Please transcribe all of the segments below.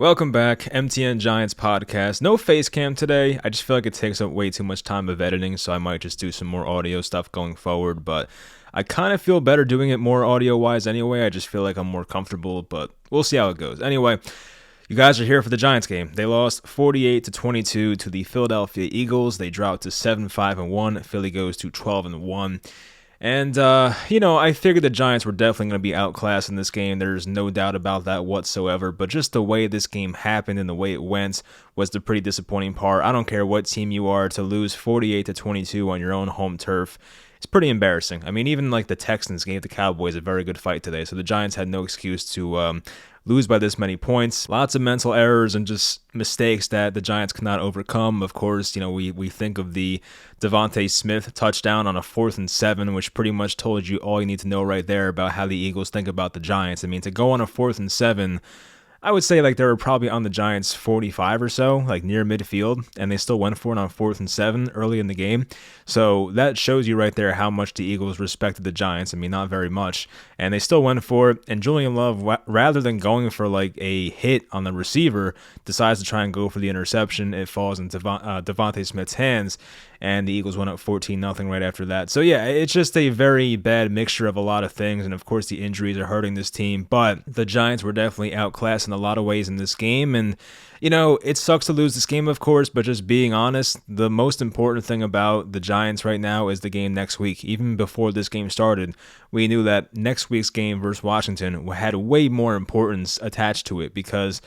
Welcome back, MTN Giants podcast. No face cam today. I just feel like it takes up way too much time of editing, so I might just do some more audio stuff going forward. But I kind of feel better doing it more audio-wise anyway. I just feel like I'm more comfortable, but we'll see how it goes. Anyway, you guys are here for the Giants game. They lost 48-22 to the Philadelphia Eagles. They dropped to 7-5-1. Philly goes to 12-1. And, I figured the Giants were definitely going to be outclassed in this game. There's no doubt about that whatsoever. But just the way this game happened and the way it went was the pretty disappointing part. I don't care what team you are, to lose 48-22 on your own home turf, it's pretty embarrassing. I mean, even like the Texans gave the Cowboys a very good fight today. So the Giants had no excuse to lose by this many points. Lots of mental errors and just mistakes that the Giants cannot overcome. Of course, we think of the Devontae Smith touchdown on a 4th and 7, which pretty much told you all you need to know right there about how the Eagles think about the Giants. I mean, to go on a 4th and 7, I would say like they were probably on the Giants 45 or so, like near midfield, and they still went for it on 4th and 7 early in the game. So that shows you right there how much the Eagles respected the Giants. I mean, not very much. And they still went for it, and Julian Love, rather than going for like a hit on the receiver, decides to try and go for the interception. It falls into Devontae Smith's hands, and the Eagles went up 14-0 right after that. So yeah, it's just a very bad mixture of a lot of things, and of course the injuries are hurting this team, but the Giants were definitely outclassed in a lot of ways in this game, and it sucks to lose this game, of course, but just being honest, the most important thing about the Giants right now is the game next week. Even before this game started, we knew that next week's game versus Washington had way more importance attached to it because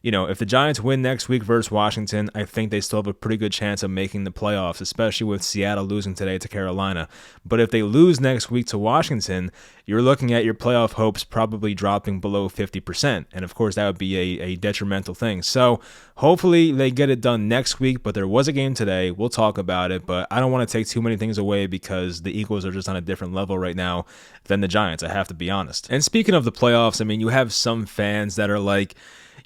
if the Giants win next week versus Washington, I think they still have a pretty good chance of making the playoffs, especially with Seattle losing today to Carolina. But if they lose next week to Washington, you're looking at your playoff hopes probably dropping below 50%. And of course, that would be a detrimental thing. So hopefully they get it done next week, but there was a game today. We'll talk about it, but I don't want to take too many things away because the Eagles are just on a different level right now than the Giants, I have to be honest. And speaking of the playoffs, I mean, you have some fans that are like,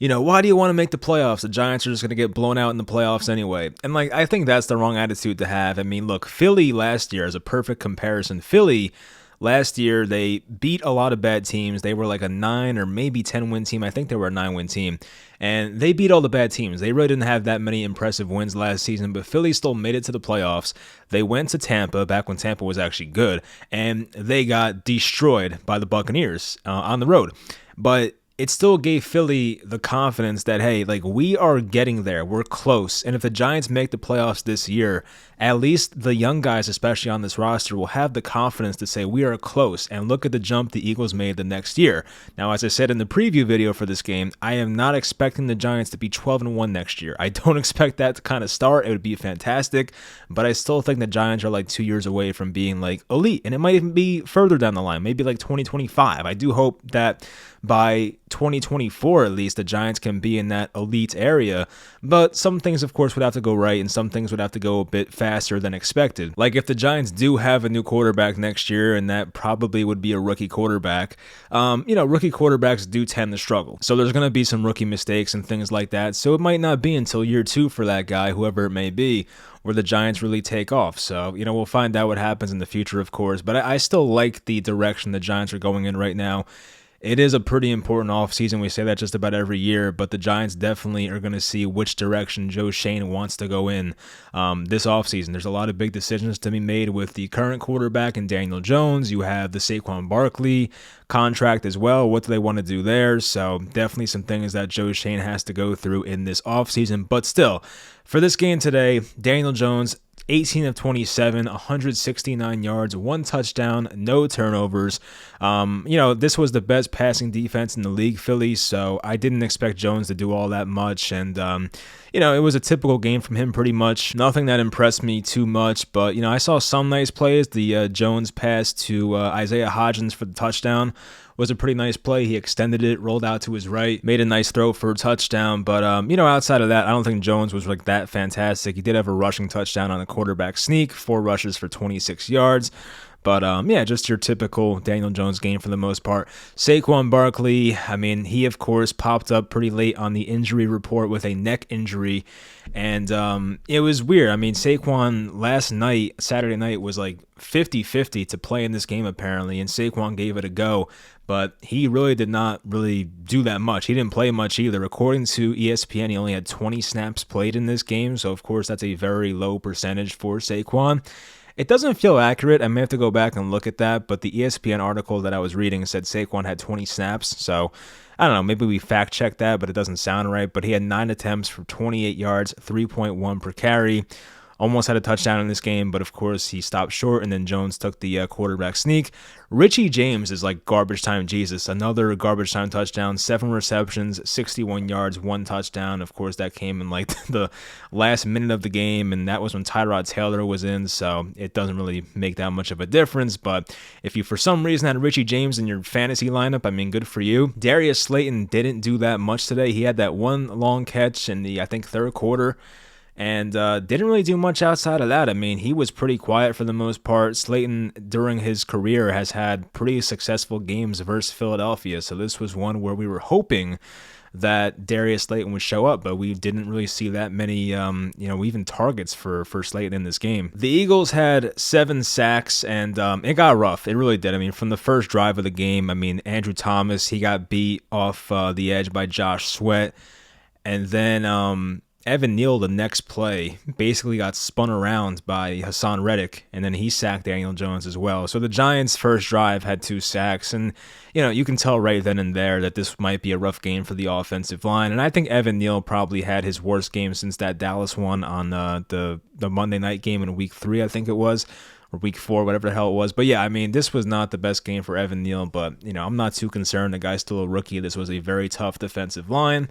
why do you want to make the playoffs? The Giants are just going to get blown out in the playoffs anyway. And I think that's the wrong attitude to have. I mean, look, Philly last year is a perfect comparison. Philly last year, they beat a lot of bad teams. They were like a 9 or maybe 10-win team. I think they were a 9-win team. And they beat all the bad teams. They really didn't have that many impressive wins last season, but Philly still made it to the playoffs. They went to Tampa back when Tampa was actually good, and they got destroyed by the Buccaneers on the road. But it still gave Philly the confidence that, hey, we are getting there. We're close. And if the Giants make the playoffs this year, at least the young guys, especially on this roster, will have the confidence to say we are close. And look at the jump the Eagles made the next year. Now, as I said in the preview video for this game, I am not expecting the Giants to be 12-1 next year. I don't expect that to kind of start. It would be fantastic. But I still think the Giants are 2 years away from being elite. And it might even be further down the line, maybe 2025. I do hope that by 2024, at least, the Giants can be in that elite area. But some things, of course, would have to go right, and some things would have to go a bit faster than expected. Like if the Giants do have a new quarterback next year, and that probably would be a rookie quarterback, rookie quarterbacks do tend to struggle. So there's going to be some rookie mistakes and things like that. So it might not be until year 2 for that guy, whoever it may be, where the Giants really take off. So, we'll find out what happens in the future, of course. But I still like the direction the Giants are going in right now. It is a pretty important offseason. We say that just about every year, but the Giants definitely are going to see which direction Joe Schoen wants to go in this offseason. There's a lot of big decisions to be made with the current quarterback and Daniel Jones. You have the Saquon Barkley contract as well. What do they want to do there? So definitely some things that Joe Schoen has to go through in this offseason. But still, for this game today, Daniel Jones, 18 of 27, 169 yards, 1 touchdown, no turnovers. This was the best passing defense in the league, Philly, so I didn't expect Jones to do all that much. And, it was a typical game from him pretty much. Nothing that impressed me too much, but, I saw some nice plays. The Jones pass to Isaiah Hodgins for the touchdown was a pretty nice play. He extended it, rolled out to his right, made a nice throw for a touchdown. But, outside of that, I don't think Jones was that fantastic. He did have a rushing touchdown on a quarterback sneak, 4 rushes for 26 yards. But yeah, just your typical Daniel Jones game for the most part. Saquon Barkley, I mean, he of course popped up pretty late on the injury report with a neck injury, and it was weird. I mean, Saquon last night, Saturday night, was like 50-50 to play in this game apparently, and Saquon gave it a go, but he really did not really do that much. He didn't play much either. According to ESPN, he only had 20 snaps played in this game, so of course that's a very low percentage for Saquon. It doesn't feel accurate. I may have to go back and look at that, but the ESPN article that I was reading said Saquon had 20 snaps, so I don't know, maybe we fact-checked that, but it doesn't sound right. But he had 9 attempts for 28 yards, 3.1 per carry. Almost had a touchdown in this game, but of course he stopped short, and then Jones took the quarterback sneak. Richie James is like garbage time Jesus. Another garbage time touchdown, 7 receptions, 61 yards, 1 touchdown. Of course, that came in like the last minute of the game, and that was when Tyrod Taylor was in, so it doesn't really make that much of a difference. But if you for some reason had Richie James in your fantasy lineup, I mean, good for you. Darius Slayton didn't do that much today. He had that one long catch in the, I think, third quarter, and didn't really do much outside of that. I mean, he was pretty quiet for the most part. Slayton, during his career, has had pretty successful games versus Philadelphia, so this was one where we were hoping that Darius Slayton would show up, but we didn't really see that many, even targets for Slayton in this game. The Eagles had 7 sacks, and it got rough. It really did. I mean, from the first drive of the game, I mean, Andrew Thomas, he got beat off the edge by Josh Sweat, and then Evan Neal, the next play, basically got spun around by Hassan Reddick, and then he sacked Daniel Jones as well. So the Giants' first drive had 2 sacks, and you can tell right then and there that this might be a rough game for the offensive line. And I think Evan Neal probably had his worst game since that Dallas one on the Monday night game in Week 3, I think it was, or Week 4, whatever the hell it was. But yeah, I mean, this was not the best game for Evan Neal, but I'm not too concerned. The guy's still a rookie. This was a very tough defensive line.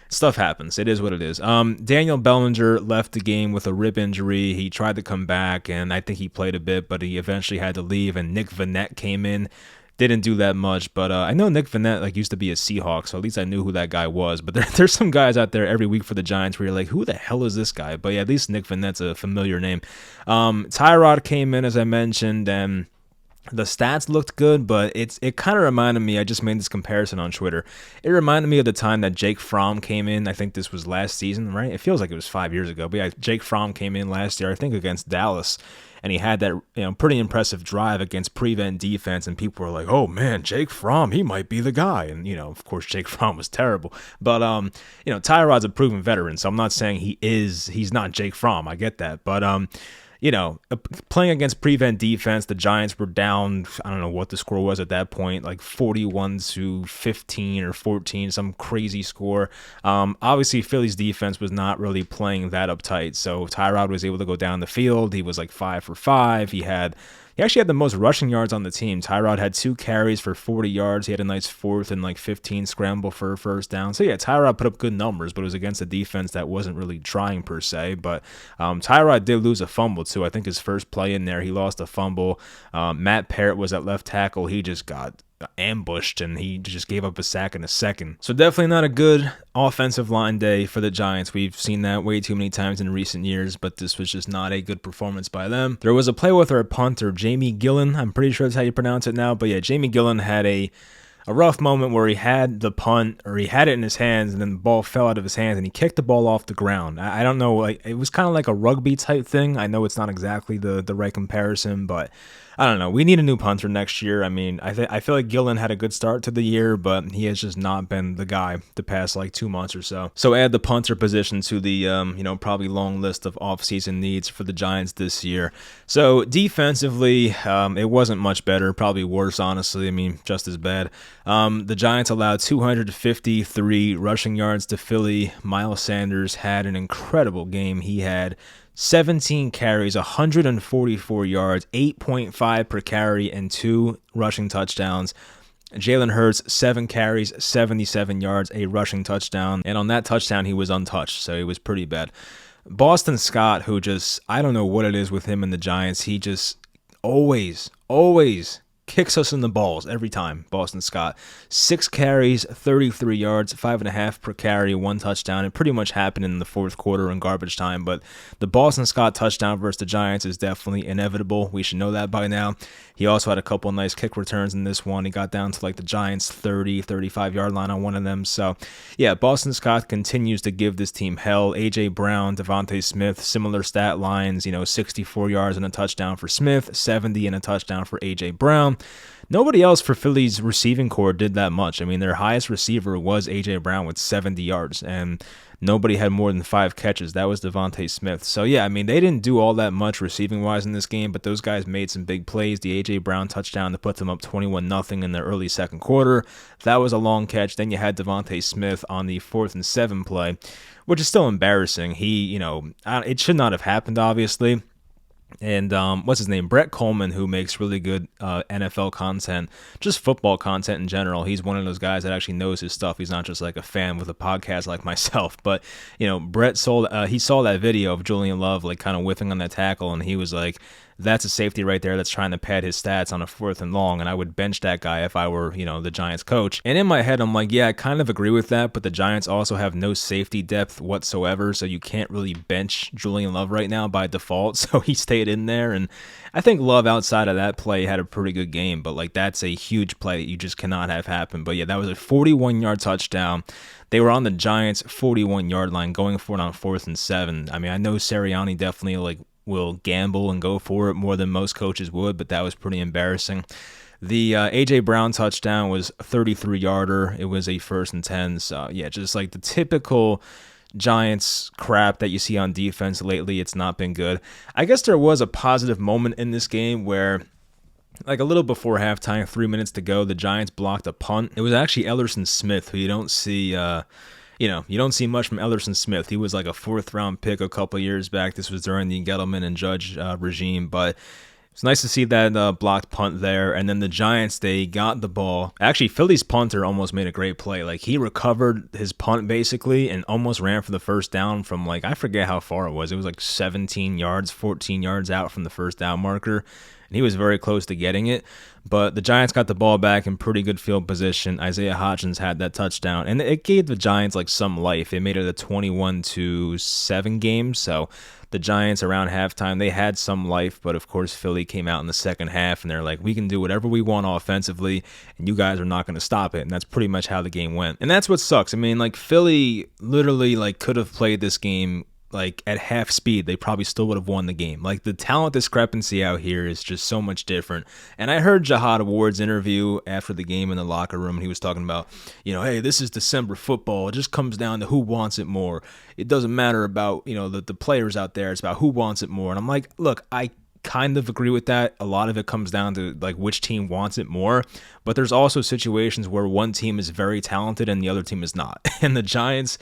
Stuff happens. It is what it is. Daniel Bellinger left the game with a rib injury. He tried to come back, and I think he played a bit, but he eventually had to leave, and Nick Vannett came in. Didn't do that much, but I know Nick Vannett used to be a Seahawk, so at least I knew who that guy was. But there's some guys out there every week for the Giants where you're like, who the hell is this guy? But yeah, at least Nick Vannett's a familiar name. Tyrod came in, as I mentioned, and the stats looked good, but it kind of reminded me, I just made this comparison on Twitter. It reminded me of the time that Jake Fromm came in. I think this was last season, right? It feels like it was 5 years ago. But yeah, Jake Fromm came in last year, I think against Dallas, and he had that pretty impressive drive against prevent defense, and people were like, oh man, Jake Fromm, he might be the guy. And of course Jake Fromm was terrible. But Tyrod's a proven veteran, so I'm not saying he's not Jake Fromm. I get that. But playing against prevent defense, the Giants were down, I don't know what the score was at that point, like 41-15 or 14, some crazy score. Obviously, Philly's defense was not really playing that uptight, so Tyrod was able to go down the field. He was like 5 for 5. He actually had the most rushing yards on the team. Tyrod had 2 carries for 40 yards. He had a nice 4th and 15 scramble for a first down. So yeah, Tyrod put up good numbers, but it was against a defense that wasn't really trying per se. But Tyrod did lose a fumble too. I think his first play in there, he lost a fumble. Matt Parrott was at left tackle. He just got ambushed, and he just gave up a sack in a second. So definitely not a good offensive line day for the Giants. We've seen that way too many times in recent years, but this was just not a good performance by them. There was a play with our punter, Jamie Gillen. I'm pretty sure that's how you pronounce it now, but yeah, Jamie Gillen had a rough moment where he had the punt, or he had it in his hands, and then the ball fell out of his hands, and he kicked the ball off the ground. I don't know, it was kind of like a rugby type thing. I know it's not exactly the right comparison, but I don't know. We need a new punter next year. I mean, I feel like Gillen had a good start to the year, but he has just not been the guy the past 2 months or so. So add the punter position to the probably long list of offseason needs for the Giants this year. So defensively, it wasn't much better. Probably worse, honestly. I mean, just as bad. The Giants allowed 253 rushing yards to Philly. Miles Sanders had an incredible game. He had 17 carries, 144 yards, 8.5 per carry, and 2 rushing touchdowns. Jalen Hurts, 7 carries, 77 yards, a rushing touchdown. And on that touchdown, he was untouched, so he was pretty bad. Boston Scott, who I don't know what it is with him and the Giants. He just always kicks us in the balls every time, Boston Scott. 6 carries, 33 yards, 5.5 per carry, 1 touchdown. It pretty much happened in the fourth quarter in garbage time, but the Boston Scott touchdown versus the Giants is definitely inevitable. We should know that by now. He also had a couple of nice kick returns in this one. He got down to like the Giants' 30, 35-yard line on one of them. So, yeah, Boston Scott continues to give this team hell. A.J. Brown, Devontae Smith, similar stat lines, 64 yards and a touchdown for Smith, 70 and a touchdown for A.J. Brown. Nobody else for Philly's receiving core did that much. I mean, their highest receiver was A.J. Brown with 70 yards, and nobody had more than 5 catches. That was Devontae Smith. So, yeah, I mean, they didn't do all that much receiving-wise in this game, but those guys made some big plays. The A.J. Brown touchdown to put them up 21-0 in the early second quarter. That was a long catch. Then you had Devontae Smith on the 4th and 7 play, which is still embarrassing. It should not have happened, obviously. And what's his name? Brett Coleman, who makes really good NFL content, just football content in general. He's one of those guys that actually knows his stuff. He's not just like a fan with a podcast like myself. But, Brett saw that video of Julian Love like kind of whiffing on that tackle, and he was like, that's a safety right there that's trying to pad his stats on a 4th and long, and I would bench that guy if I were, the Giants coach. And in my head, I'm like, yeah, I kind of agree with that, but the Giants also have no safety depth whatsoever, so you can't really bench Julian Love right now by default, so he stayed in there, and I think Love outside of that play had a pretty good game, but like that's a huge play that you just cannot have happen. But yeah, that was a 41-yard touchdown. They were on the Giants' 41-yard line going for it on 4th and 7. I mean, I know Sirianni definitely will gamble and go for it more than most coaches would, but that was pretty embarrassing. The A.J. Brown touchdown was a 33-yarder. It was a 1st and 10. So, yeah, just like the typical Giants crap that you see on defense lately. It's not been good. I guess there was a positive moment in this game where, like a little before halftime, 3 minutes to go, the Giants blocked a punt. It was actually Ellerson Smith, who you don't see you don't see much from Ellerson Smith. He was like a 4th-round pick a couple years back. This was during the Gettleman and Judge regime, but it's nice to see that blocked punt there. And then the Giants, they got the ball. Actually, Philly's punter almost made a great play. Like, he recovered his punt, basically, and almost ran for the first down from, I forget how far it was. It was like 17 yards, 14 yards out from the first down marker. And he was very close to getting it. But the Giants got the ball back in pretty good field position. Isaiah Hodgins had that touchdown, and it gave the Giants some life. It made it a 21-7 game. So the Giants around halftime, they had some life, but of course Philly came out in the second half and they're like, we can do whatever we want offensively, and you guys are not going to stop it. And that's pretty much how the game went. And that's what sucks. I mean, Philly literally could have played this game at half speed. They probably still would have won the game. The talent discrepancy out here is just so much different. And I heard Jihad Ward's interview after the game in the locker room, and he was talking about, hey, this is December football. It just comes down to who wants it more. It doesn't matter about, the players out there. It's about who wants it more. And I'm like, look, I kind of agree with that. A lot of it comes down to which team wants it more, but there's also situations where one team is very talented and the other team is not. And the Giants,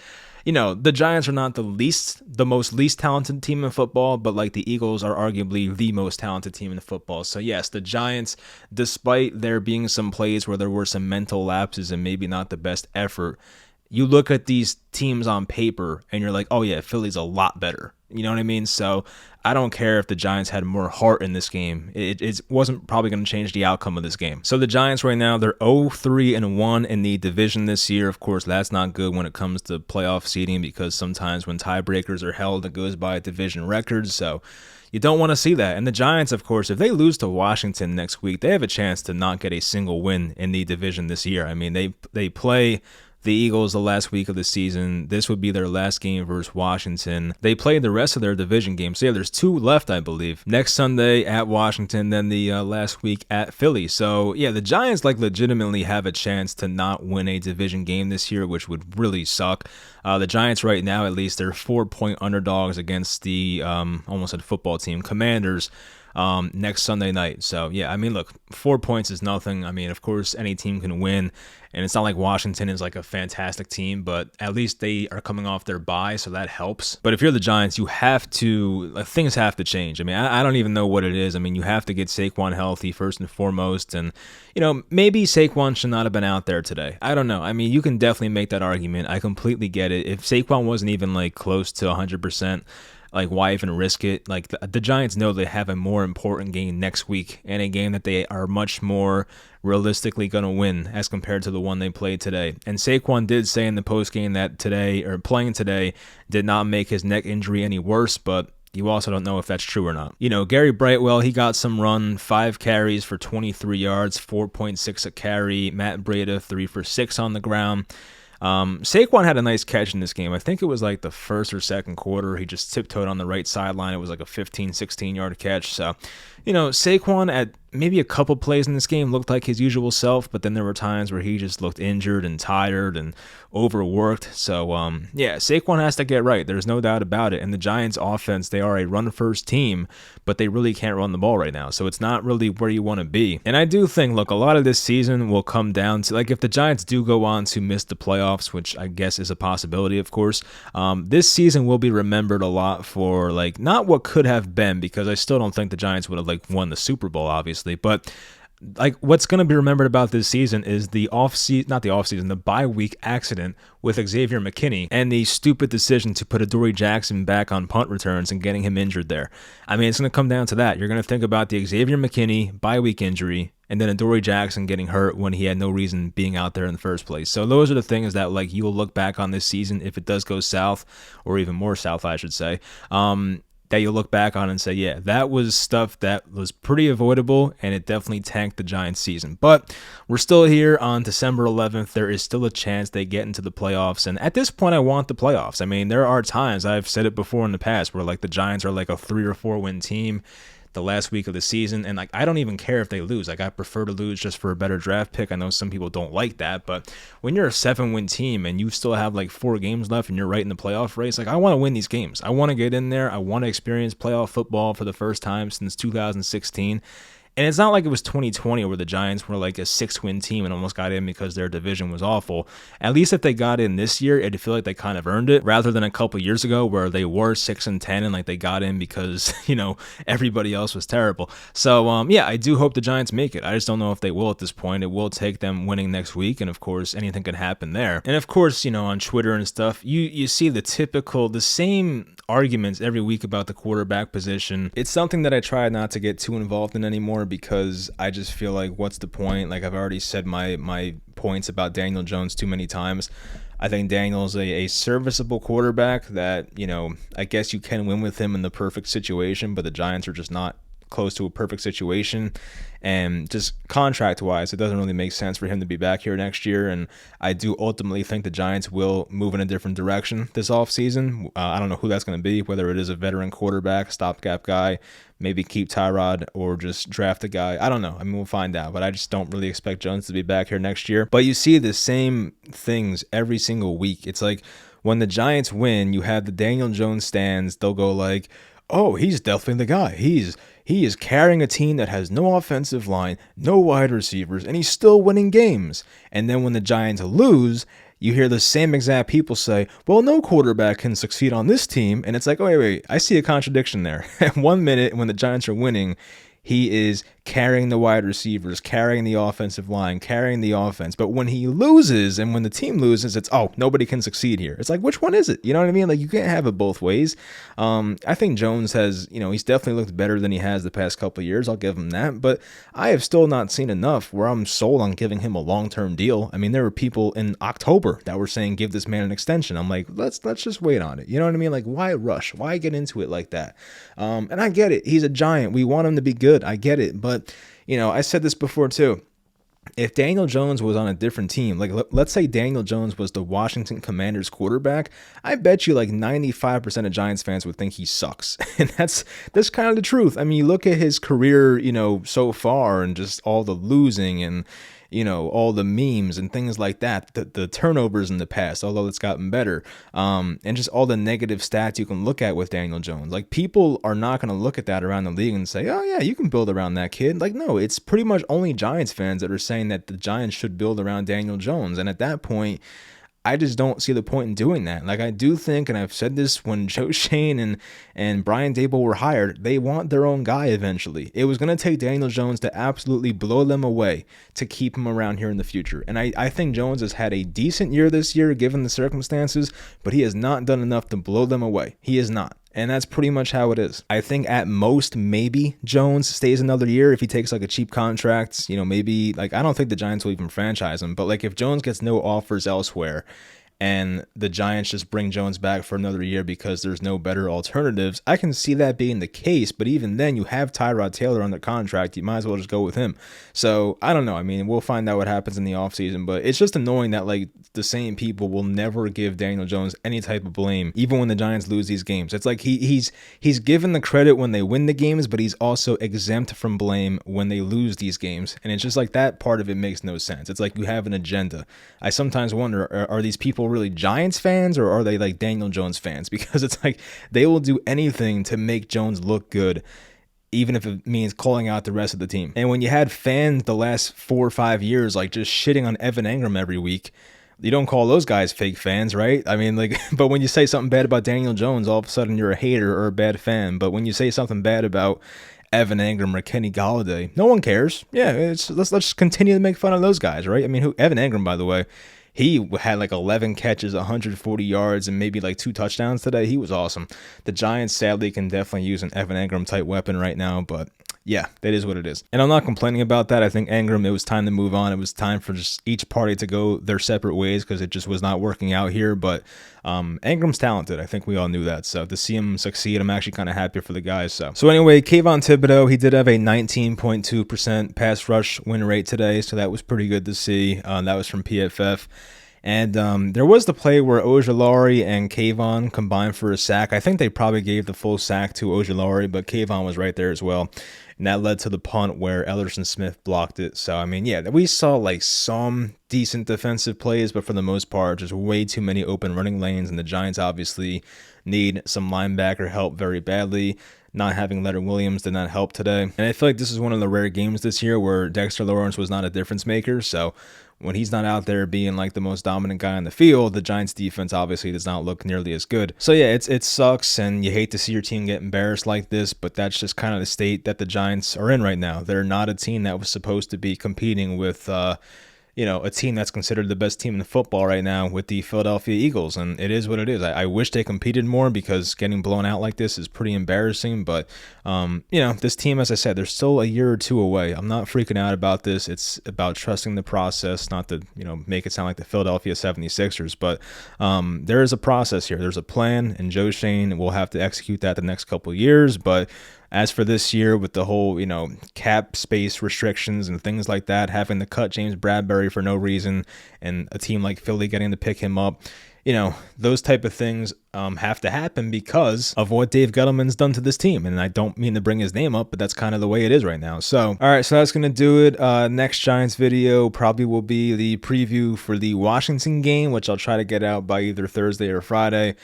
the Giants are not the most least talented team in football, but the Eagles are arguably the most talented team in football. So yes, the Giants, despite there being some plays where there were some mental lapses and maybe not the best effort, you look at these teams on paper and you're like, oh yeah, Philly's a lot better. You know what I mean? So I don't care if the Giants had more heart in this game. It wasn't probably going to change the outcome of this game. So the Giants right now, they're 0-3-1 in the division this year. Of course, that's not good when it comes to playoff seeding, because sometimes when tiebreakers are held, it goes by division records. So you don't want to see that. And the Giants, of course, if they lose to Washington next week, they have a chance to not get a single win in the division this year. I mean, they play the Eagles the last week of the season. This would be their last game versus Washington. They played the rest of their division games. So yeah, there's 2 left, I believe. Next Sunday at Washington, then the last week at Philly. So yeah, the Giants legitimately have a chance to not win a division game this year, which would really suck. The Giants right now, at least, they're 4-point underdogs against the almost said football team, Commanders, next Sunday night. So yeah, I mean, look, 4 points is nothing. I mean, of course, any team can win, and it's not like Washington is a fantastic team, but at least they are coming off their bye, so that helps. But if you're the Giants, you have to, things have to change. I mean, I don't even know what it is. I mean, you have to get Saquon healthy first and foremost, and maybe Saquon should not have been out there today. I don't know. I mean, you can definitely make that argument. I completely get it. If Saquon wasn't even close to 100%, like, why even risk it? Like, the Giants know they have a more important game next week, and a game that they are much more realistically going to win as compared to the one they played today. And Saquon did say in the postgame that playing today did not make his neck injury any worse, but you also don't know if that's true or not. Gary Brightwell, he got some run, 5 carries for 23 yards, 4.6 a carry. Matt Breida, 3 for 6 on the ground. Saquon had a nice catch in this game. I think it was like the first or second quarter. He just tiptoed on the right sideline. It was like a 15, 16-yard catch. So, Saquon at maybe a couple plays in this game looked like his usual self, but then there were times where he just looked injured and tired and overworked. So, Saquon has to get right. There's no doubt about it. And the Giants offense, they are a run-first team, but they really can't run the ball right now. So it's not really where you want to be. And I do think, look, a lot of this season will come down to, like, if the Giants do go on to miss the playoffs, which I guess is a possibility, of course, this season will be remembered a lot for, like, not what could have been, because I still don't think the Giants would have, like, won the Super Bowl, obviously, but like, what's going to be remembered about this season is the bye week accident with Xavier McKinney and the stupid decision to put Adoree Jackson back on punt returns and getting him injured there. I mean, it's going to come down to that. You're going to think about the Xavier McKinney bye week injury and then Adoree Jackson getting hurt when he had no reason being out there in the first place. So those are the things that, like, you will look back on this season if it does go south, or even more south, I should say. That you'll look back on and say, yeah, that was stuff that was pretty avoidable, and it definitely tanked the Giants season. But we're still here on December 11th. There is still a chance they get into the playoffs, and at this point, I want the playoffs. I mean, there are times, I've said it before in the past, where, like, the Giants are like a 3 or 4 win team the last week of the season, and, like, I don't even care if they lose. Like, I prefer to lose just for a better draft pick. I know some people don't like that, but when you're a 7-win team and you still have like 4 games left and you're right in the playoff race, like, I want to win these games. I want to get in there. I want to experience playoff football for the first time since 2016. And it's not like it was 2020 where the Giants were like a 6-win team and almost got in because their division was awful. At least if they got in this year, it'd feel like they kind of earned it, rather than a couple years ago where they were 6-10 and like they got in because, everybody else was terrible. So, I do hope the Giants make it. I just don't know if they will at this point. It will take them winning next week, and of course, anything could happen there. And of course, on Twitter and stuff, you see the same arguments every week about the quarterback position. It's something that I try not to get too involved in anymore, because I just feel like, what's the point? Like, I've already said my points about Daniel Jones too many times. I think Daniel's a serviceable quarterback that, I guess you can win with him in the perfect situation, but the Giants are just not close to a perfect situation. And just contract-wise, it doesn't really make sense for him to be back here next year. And I do ultimately think the Giants will move in a different direction this offseason. I don't know who that's going to be, whether it is a veteran quarterback, stopgap guy, maybe keep Tyrod, or just draft a guy. I don't know. I mean, we'll find out. But I just don't really expect Jones to be back here next year. But you see the same things every single week. It's like when the Giants win, you have the Daniel Jones stands. They'll go like, oh, he's definitely the guy. He is carrying a team that has no offensive line, no wide receivers, and he's still winning games. And then when the Giants lose, you hear the same exact people say, well, no quarterback can succeed on this team. And it's like, oh, wait, I see a contradiction there. 1 minute when the Giants are winning, he is carrying the wide receivers, carrying the offensive line, carrying the offense. But when he loses and when the team loses, it's, oh, nobody can succeed here. It's like, which one is it? You know what I mean? Like, you can't have it both ways. I think Jones has, he's definitely looked better than he has the past couple of years. I'll give him that. But I have still not seen enough where I'm sold on giving him a long-term deal. I mean, there were people in October that were saying, give this man an extension. I'm like, let's just wait on it. You know what I mean? Like, why rush? Why get into it like that? And I get it. He's a Giant. We want him to be good. I get it. But, I said this before too. If Daniel Jones was on a different team, like let's say Daniel Jones was the Washington Commanders quarterback, I bet you like 95% of Giants fans would think he sucks. And that's kind of the truth. I mean, you look at his career, so far, and just all the losing and, all the memes and things like that, the turnovers in the past, although it's gotten better, and just all the negative stats you can look at with Daniel Jones. Like, people are not going to look at that around the league and say, oh, yeah, you can build around that kid. Like, no, it's pretty much only Giants fans that are saying that the Giants should build around Daniel Jones. And at that point, I just don't see the point in doing that. Like, I do think, and I've said this when Joe Shane and Brian Daboll were hired, they want their own guy eventually. It was going to take Daniel Jones to absolutely blow them away to keep him around here in the future. And I think Jones has had a decent year this year, given the circumstances, but he has not done enough to blow them away. He is not. And that's pretty much how it is. I think at most, maybe Jones stays another year if he takes like a cheap contract. Maybe like I don't think the Giants will even franchise him. But like if Jones gets no offers elsewhere and the Giants just bring Jones back for another year because there's no better alternatives, I can see that being the case. But even then, you have Tyrod Taylor under contract. You might as well just go with him. So I don't know. I mean, we'll find out what happens in the offseason. But it's just annoying that like the same people will never give Daniel Jones any type of blame, even when the Giants lose these games. It's like he's given the credit when they win the games, but he's also exempt from blame when they lose these games. And it's just like that part of it makes no sense. It's like you have an agenda. I sometimes wonder, are these people really Giants fans or are they like Daniel Jones fans? Because it's like they will do anything to make Jones look good, even if it means calling out the rest of the team. And when you had fans the last 4 or 5 years like just shitting on Evan Engram every week, you don't call those guys fake fans, right? I mean, like, but when you say something bad about Daniel Jones, all of a sudden you're a hater or a bad fan. But when you say something bad about Evan Engram or Kenny Golladay, no one cares. Yeah, let's just continue to make fun of those guys, right? I mean, Evan Engram, by the way, he had like 11 catches, 140 yards, and maybe like 2 touchdowns today. He was awesome. The Giants, sadly, can definitely use an Evan Engram type weapon right now, but yeah, that is what it is. And I'm not complaining about that. I think Engram, it was time to move on. It was time for just each party to go their separate ways because it just was not working out here. But Engram's talented. I think we all knew that. So to see him succeed, I'm actually kind of happy for the guys. So anyway, Kayvon Thibodeau, he did have a 19.2% pass rush win rate today. So that was pretty good to see. That was from PFF. And there was the play where Ojulari and Kayvon combined for a sack. I think they probably gave the full sack to Ojulari, but Kayvon was right there as well. And that led to the punt where Ellerson Smith blocked it. So, I mean, yeah, we saw like some decent defensive plays, but for the most part, just way too many open running lanes. And the Giants obviously need some linebacker help very badly. Not having Leonard Williams did not help today. And I feel like this is one of the rare games this year where Dexter Lawrence was not a difference maker. So when he's not out there being like the most dominant guy on the field, the Giants defense obviously does not look nearly as good. So yeah, it sucks, and you hate to see your team get embarrassed like this, but that's just kind of the state that the Giants are in right now. They're not a team that was supposed to be competing with a team that's considered the best team in football right now with the Philadelphia Eagles, and it is what it is. I wish they competed more because getting blown out like this is pretty embarrassing, but, this team, as I said, they're still a year or two away. I'm not freaking out about this. It's about trusting the process, not to, make it sound like the Philadelphia 76ers, but there is a process here. There's a plan, and Joe Shane will have to execute that the next couple of years, but as for this year with the whole, cap space restrictions and things like that, having to cut James Bradbury for no reason and a team like Philly getting to pick him up, those type of things have to happen because of what Dave Gettleman's done to this team. And I don't mean to bring his name up, but that's kind of the way it is right now. So, all right, so that's going to do it. Next Giants video probably will be the preview for the Washington game, which I'll try to get out by either Thursday or Friday.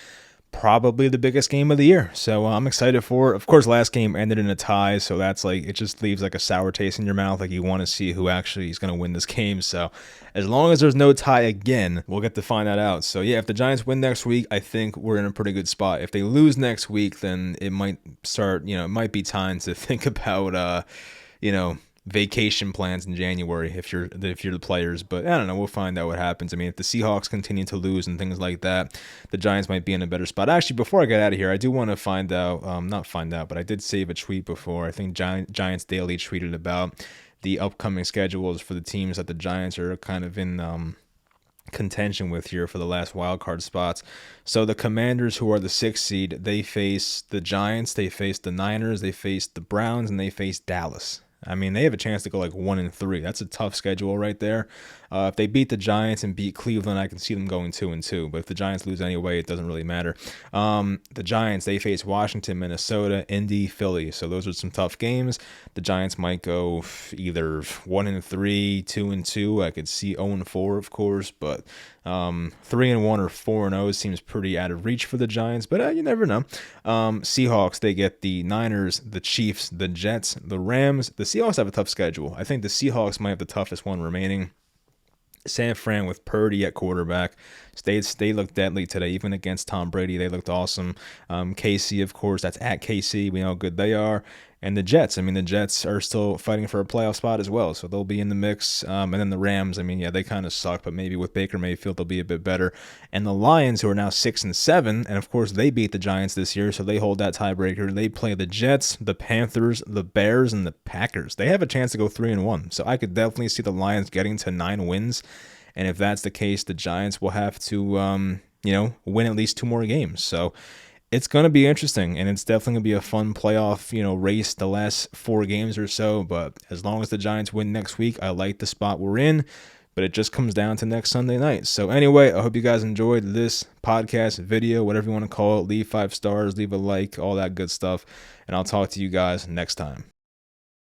Probably the biggest game of the year. So I'm excited for it. Of course, last game ended in a tie, so that's like, it just leaves like a sour taste in your mouth. Like you want to see who actually is going to win this game. So as long as there's no tie again, we'll get to find that out. So yeah, if the Giants win next week, I think we're in a pretty good spot. If they lose next week, then it might start, it might be time to think about, vacation plans in January if you're the players. But I don't know, we'll find out what happens. I mean, if the Seahawks continue to lose and things like that, the Giants might be in a better spot. Actually, before I get out of here, I do want to find out, but I did save a tweet before. I think Giants Daily tweeted about the upcoming schedules for the teams that the Giants are kind of in contention with here for the last wild card spots. So the Commanders, who are the 6th seed, they face the Giants, they face the Niners, they face the Browns, and they face Dallas. I mean, they have a chance to go like 1-3. That's a tough schedule right there. If they beat the Giants and beat Cleveland, I can see them going 2-2. But if the Giants lose anyway, it doesn't really matter. The Giants, they face Washington, Minnesota, Indy, Philly. So those are some tough games. The Giants might go either 1-3, 2-2. I could see 0-4, of course, but 3-1 or 4-0 seems pretty out of reach for the Giants, but you never know. Seahawks, they get the Niners, the Chiefs, the Jets, the Rams. The Seahawks have a tough schedule. I think the Seahawks might have the toughest one remaining. San Fran with Purdy at quarterback. They looked deadly today, even against Tom Brady. They looked awesome. KC, of course, that's at KC. We know how good they are. And the Jets, I mean, the Jets are still fighting for a playoff spot as well, so they'll be in the mix. And then the Rams, I mean, yeah, they kind of suck, but maybe with Baker Mayfield, they'll be a bit better. And the Lions, who are now 6-7, and of course, they beat the Giants this year, so they hold that tiebreaker. They play the Jets, the Panthers, the Bears, and the Packers. They have a chance to go 3-1, so I could definitely see the Lions getting to 9 wins. And if that's the case, the Giants will have to, win at least 2 more games. So it's going to be interesting, and it's definitely going to be a fun playoff, race the last 4 games or so. But as long as the Giants win next week, I like the spot we're in. But it just comes down to next Sunday night. So anyway, I hope you guys enjoyed this podcast, video, whatever you want to call it. Leave 5 stars, leave a like, all that good stuff. And I'll talk to you guys next time.